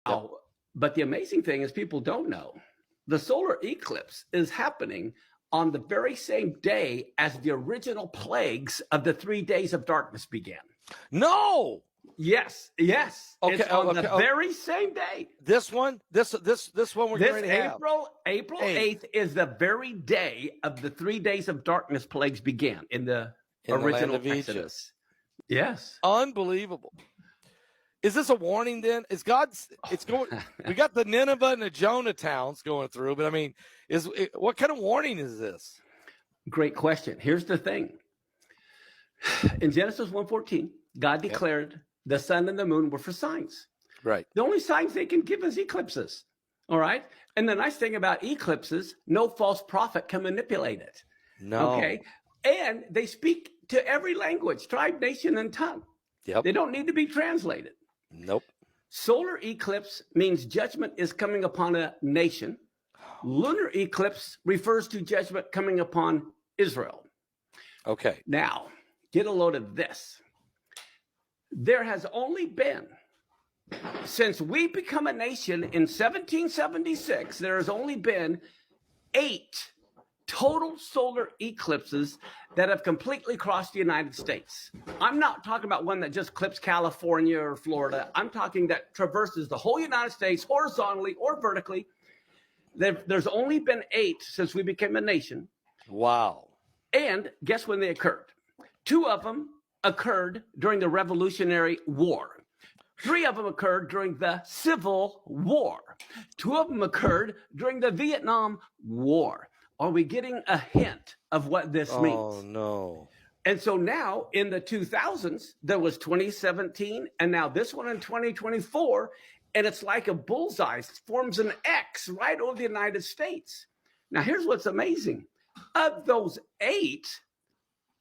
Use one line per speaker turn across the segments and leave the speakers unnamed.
Yep.
But the amazing thing is people don't know the solar eclipse is happening on the very same day as the original plagues of the 3 days of darkness began.
No.
Yes.
Okay.
It's on the very same day.
This one we're going to have.
April 8th is the very day of the 3 days of darkness plagues began in the original Exodus. Yes.
Unbelievable. Is this a warning then? Is God's, it's going, we got the Nineveh and the Jonah towns going through, but I mean, what kind of warning is this?
Great question. Here's the thing. In Genesis 1:14, God declared the sun and the moon were for signs.
Right.
The only signs they can give is eclipses. All right. And the nice thing about eclipses, no false prophet can manipulate it.
No.
Okay. And they speak to every language, tribe, nation, and tongue.
Yep.
They don't need to be translated.
Nope.
Solar eclipse means judgment is coming upon a nation. Lunar eclipse refers to judgment coming upon Israel.
Okay.
Now, get a load of this. There has only been, since we become a nation in 1776, there has only been 8 total solar eclipses that have completely crossed the United States. I'm not talking about one that just clips California or Florida. I'm talking that traverses the whole United States horizontally or vertically. There's only been 8 since we became a nation.
Wow.
And guess when they occurred? 2 of them occurred during the Revolutionary War. 3 of them occurred during the Civil War. 2 of them occurred during the Vietnam War. Are we getting a hint of what this means?
Oh, no.
And so now in the 2000s, there was 2017, and now this one in 2024, and it's like a bullseye. It forms an X right over the United States. Now, here's what's amazing. Of those 8,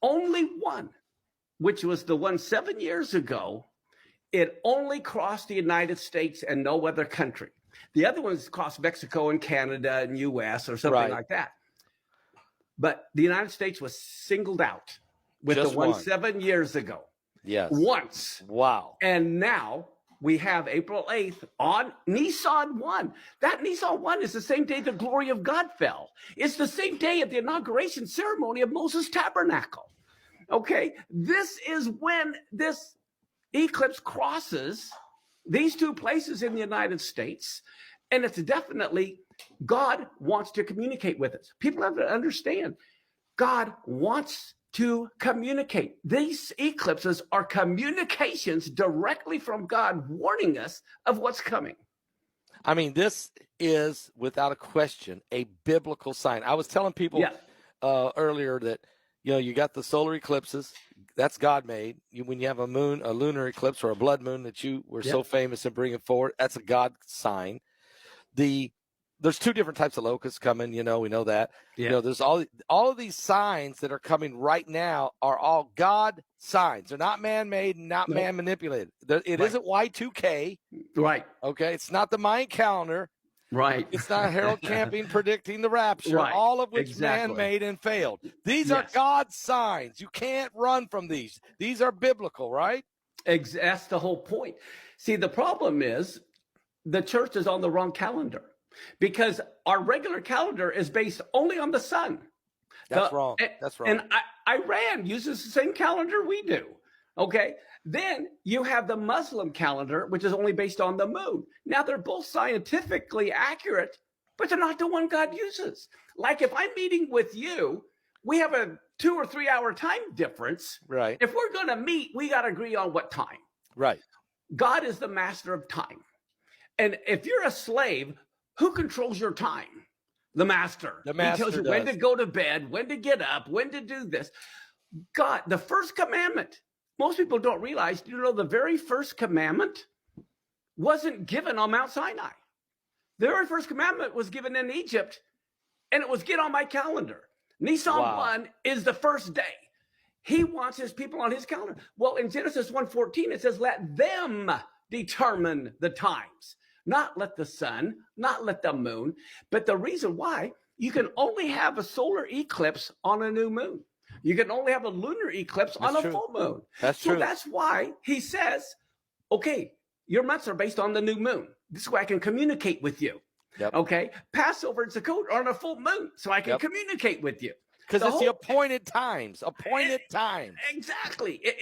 only one, which was the one 7 years ago, it only crossed the United States and no other country. The other ones crossed Mexico and Canada and U.S. or something like that. But the United States was singled out with just the one 7 years ago.
Yes.
Once.
Wow.
And now we have April 8th on Nisan 1. That Nisan 1 is the same day the glory of God fell. It's the same day of the inauguration ceremony of Moses' tabernacle. Okay, this is when this eclipse crosses these 2 places in the United States. And it's definitely God wants to communicate with us. People have to understand God wants to communicate. These eclipses are communications directly from God warning us of what's coming.
I mean, this is without a question a biblical sign. I was telling people earlier that, you got the solar eclipses. That's God made. When you have a lunar eclipse or a blood moon that you were so famous in bringing forward, that's a God sign. There's 2 different types of locusts coming, we know that. There's all of these signs that are coming right now are all God signs. They're not man-made, not man-manipulated. It isn't Y2K.
Right.
Okay. It's not the Mayan calendar.
Right.
It's not Harold Camping predicting the rapture, all of which man-made and failed. These are God's signs. You can't run from these. These are biblical, right?
That's the whole point. See, the problem is the church is on the wrong calendar because our regular calendar is based only on the sun.
That's wrong. That's wrong.
And Iran uses the same calendar we do. Okay. Then you have the Muslim calendar, which is only based on the moon. Now, they're both scientifically accurate, but they're not the one God uses. Like if I'm meeting with you, we have a 2 or 3 hour time difference.
Right.
If we're going to meet, we got to agree on what time.
Right.
God is the master of time. And if you're a slave, who controls your time? The master.
The master
He tells you when to go to bed, when to get up, when to do this. God, the first commandment, most people don't realize, the very first commandment wasn't given on Mount Sinai. The very first commandment was given in Egypt, and it was get on my calendar. Nisan 1 is the first day. He wants his people on his calendar. Well, in Genesis 1:14, it says, let them determine the times. Not let the sun, not let the moon. But the reason why, you can only have a solar eclipse on a new moon. You can only have a lunar eclipse on a full moon.
That's true.
So that's why he says, okay, your months are based on the new moon. This way I can communicate with you.
Yep.
Okay. Passover and Sukkot are on a full moon, so I can communicate with you.
Because it's the appointed times. Appointed time.
Exactly. It's